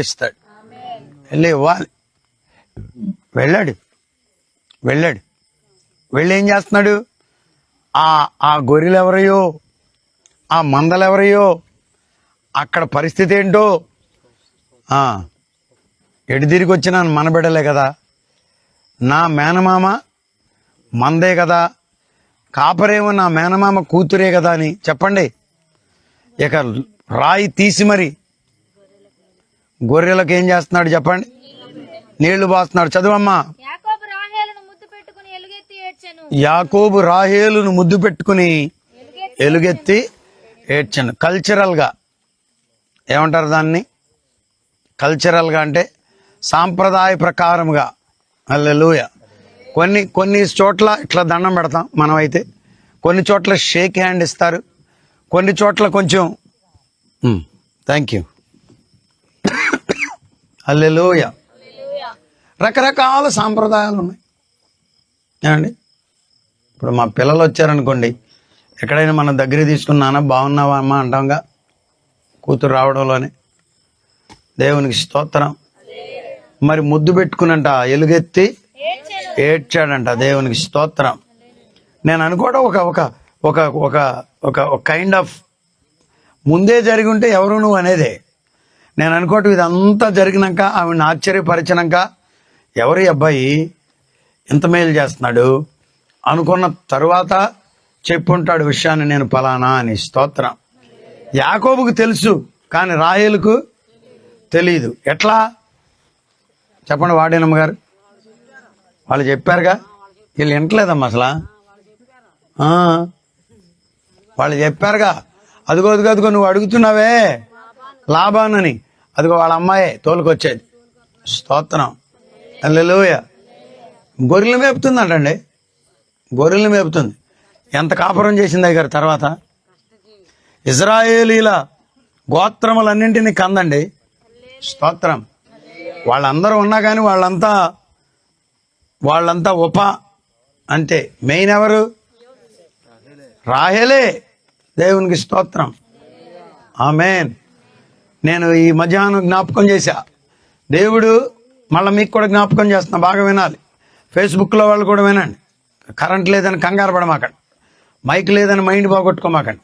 ఇస్తాడు. వెళ్ళి ఇవ్వాలి. వెళ్ళాడు. వెళ్ళి ఏం చేస్తున్నాడు? ఆ గొర్రెలు ఎవరయ్యో, ఆ మందలు ఎవరయ్యో, అక్కడ పరిస్థితి ఏంటో, ఎటు తిరిగి వచ్చినాను మన బిడ్డలే కదా, నా మేనమామ మందే కదా, కాపరేమో నా మేనమామ కూతురే కదా అని చెప్పండి. ఇక రాయి తీసి మరి గొర్రెలకు ఏం చేస్తున్నాడు చెప్పండి? నీళ్లు పోస్తున్నాడు. చదువమ్మా. యాకోబు రాహేలును ముద్దు పెట్టుకుని ఎలుగెత్తి ఏడ్చాను. కల్చరల్గా ఏమంటారు దాన్ని? కల్చరల్గా అంటే సాంప్రదాయ ప్రకారముగా. హల్లెలూయా. కొన్ని చోట్ల ఇట్లా దండం పెడతాం మనం, అయితే కొన్ని చోట్ల షేక్ హ్యాండ్ ఇస్తారు, కొన్ని చోట్ల కొంచెం థ్యాంక్ యూ, హల్లెలూయా. రకరకాల సాంప్రదాయాలు ఉన్నాయి ఏమండి. ఇప్పుడు మా పిల్లలు వచ్చారనుకోండి, ఎక్కడైనా మన దగ్గర తీసుకున్నానా బాగున్నావా అమ్మా అంటాంగా, కూతురు రావడంలోనే. దేవునికి స్తోత్రం. మరి ముద్దు పెట్టుకునంట ఎలుగెత్తి ఏడ్చాడంట. దేవునికి స్తోత్రం. నేను అనుకోవడం ఒక కైండ్ ఆఫ్ ముందే జరిగి ఉంటే ఎవరు నువ్వు అనేదే. నేను అనుకోవటం ఇదంతా జరిగినాక ఆవిడని ఆశ్చర్యపరిచినాక ఎవరి అబ్బాయి ఇంత మేలు చేస్తున్నాడు అనుకున్న తరువాత చెప్పుంటాడు విషయాన్ని, నేను పలానా అని. స్తోత్రం. యాకోబుకు తెలుసు, కానీ రాహేలుకు తెలియదు. ఎట్లా చెప్పండి వాడేనమ్మ గారు? వాళ్ళు చెప్పారుగా, వీళ్ళు వింటలేదమ్మా అసలు. వాళ్ళు చెప్పారుగా, అదిగో నువ్వు అడుగుతున్నావే లాభానని, అదిగో వాళ్ళ అమ్మాయే తోలుకొచ్చేది. స్తోత్రం. హల్లెలూయా. గొర్రెలు మేపుతుందంటండి, గొర్రెలు మేపుతుంది. ఎంత కాపురం చేసింది గారు తర్వాత? ఇజ్రాయేలీల గోత్రములన్నింటినీ కందండి. స్తోత్రం. వాళ్ళందరూ ఉన్నా కానీ వాళ్ళంతా అంటే మెయిన్ ఎవరు? రాహేలే. దేవునికి స్తోత్రం. ఆమేన్. నేను ఈ మధ్యాహ్నం జ్ఞాపకం చేశా, దేవుడు మళ్ళీ మీకు కూడా జ్ఞాపకం చేస్తున్నా, బాగా వినాలి. ఫేస్బుక్లో వాళ్ళు కూడా వినండి. కరెంట్ లేదని కంగారు పడమాకండి, మైక్ లేదని మైండ్ బాగొట్టుకోమాకండి.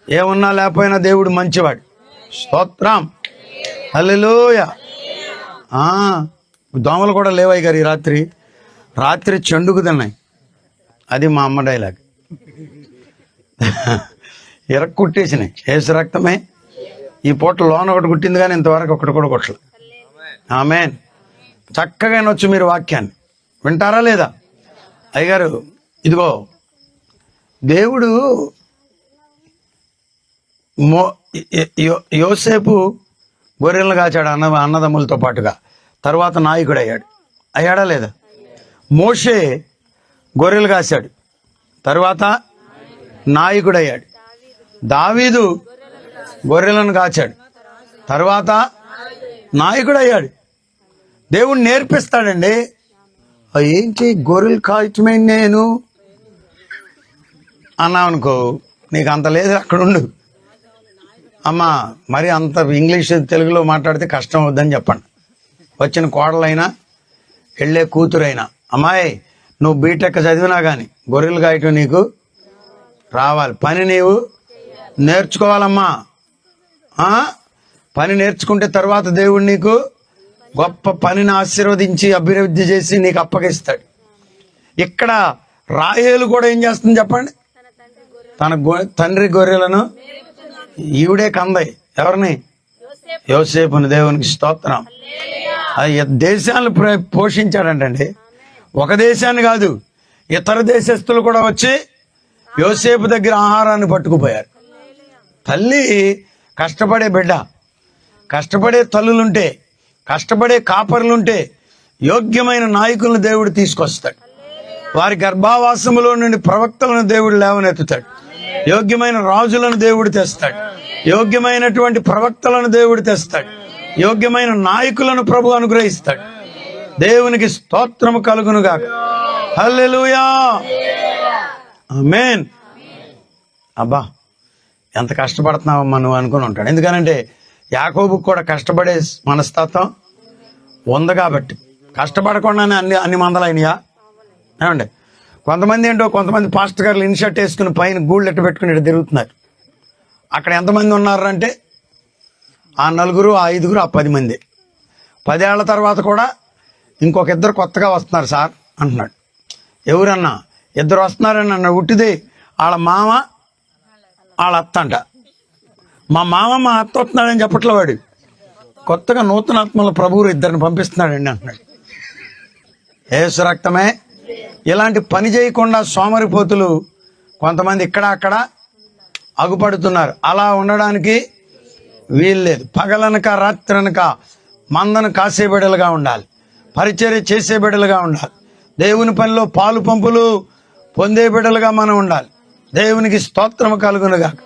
ఏమున్నా లేకపోయినా దేవుడు మంచివాడు. స్తోత్రం. హల్లెలూయా. దోమలు కూడా లేవాయి గారు ఈ రాత్రి చెండుకు తిన్నాయి. అది మా అమ్మ డైలాగ్. కుట్టేసినాయి. ఏసు రక్తమే ఈ పూట లోన ఒకటి కుట్టింది, కానీ ఇంతవరకు ఒకటి కూడా కొట్టలే. ఆమేన్. చక్కగా వినొచ్చు మీరు వాక్యాన్ని. వింటారా లేదా? అయ్యగారు ఇదిగో దేవుడు యోసేపు గొర్రెలను కాచాడు అన్నదమ్ములతో పాటుగా, తర్వాత నాయకుడు అయ్యాడా లేదా? మోషే గొర్రెలు కాశాడు, తర్వాత నాయకుడు అయ్యాడు. దావీదు గొర్రెలను కాచాడు, తర్వాత నాయకుడు అయ్యాడు. దేవుడు నేర్పిస్తాడండి. ఏంటి గొర్రెలు కాయటమే నేను అన్నావనుకో, నీకు అంత లేదు, అక్కడ ఉండు. అమ్మా మరి అంత ఇంగ్లీష్ తెలుగులో మాట్లాడితే కష్టం అవుద్దని చెప్పండి. వచ్చిన కోడలైనా వెళ్ళే కూతురైనా, అమ్మాయి నువ్వు బీటెక్ చదివినా కానీ గొర్రెలు కాయటం నీకు రావాలి. పని నీవు నేర్చుకోవాలమ్మా. పని నేర్చుకుంటే తర్వాత దేవుడు నీకు గొప్ప పనిని ఆశీర్వదించి అభివృద్ధి చేసి నీకు అప్పగిస్తాడు. ఇక్కడ రాహేలు కూడా ఏం చేస్తుంది చెప్పండి? తన తండ్రి గొర్రెలను ఈవిడే కందయి. ఎవరిని? యోసేపుని. దేవునికి స్తోత్రం. దేశాలను పోషించాడంటండి. ఒక దేశాన్ని కాదు, ఇతర దేశస్తులు కూడా వచ్చి యోసేపు దగ్గర ఆహారాన్ని పట్టుకుపోయారు. తల్లి కష్టపడే బిడ్డ, కష్టపడే తల్లులుంటే, కష్టపడే కాపరులుంటే యోగ్యమైన నాయకులను దేవుడు తీసుకొస్తాడు. వారి గర్భావాసములో నుండి ప్రవక్తలను దేవుడు లేవనెత్తుతాడు. యోగ్యమైన రాజులను దేవుడు తెస్తాడు. యోగ్యమైనటువంటి ప్రవక్తలను దేవుడు తెస్తాడు. యోగ్యమైన నాయకులను ప్రభు అనుగ్రహిస్తాడు. దేవునికి స్తోత్రము కలుగును గాక. హల్లెలూయా. ఆమేన్. అబ్బా ఎంత కష్టపడుతున్నావమ్మా నువ్వు అనుకుని ఉంటాడు. ఎందుకనంటే యాకోబుకు కూడా కష్టపడే మనస్తత్వం ఉంది కాబట్టి కష్టపడకుండానే అన్ని మందలు అయినాయా ఏమండి? కొంతమంది పాస్టర్ గారు ఇన్షర్ట్ వేసుకుని పైన గూళ్ళు ఎట్టు పెట్టుకుని ఇటు తిరుగుతున్నారు. అక్కడ ఎంతమంది ఉన్నారంటే ఆ 4, ఆ 5, ఆ 10 మంది. 10 ఏళ్ల తర్వాత కూడా ఇంకొక 2 కొత్తగా వస్తున్నారు సార్ అంటున్నాడు. ఎవరన్నా 2 వస్తున్నారని అన్న ఉట్టిది వాళ్ళ మామ వాళ్ళ అత్త అంట. మా మామ మా అత్త వస్తున్నాడని చెప్పట్లే వాడు. కొత్తగా నూతనాత్మల ప్రభువు 2 పంపిస్తున్నాడండి అంటున్నాడు. యేసు రక్తమే. ఇలాంటి పని చేయకుండా సోమరిపోతులు కొంతమంది ఇక్కడ అక్కడ అగుపడుతున్నారు. అలా ఉండడానికి వీలు లేదు. పగలనక రాత్రనక మందను కాసే బిడ్డలుగా ఉండాలి, పరిచర్య చేసే బిడ్డలుగా ఉండాలి, దేవుని పనిలో పాలు పంపులు పొందే బిడ్డలుగా మనం ఉండాలి. దేవునికి స్తోత్రము కలుగునుగాక.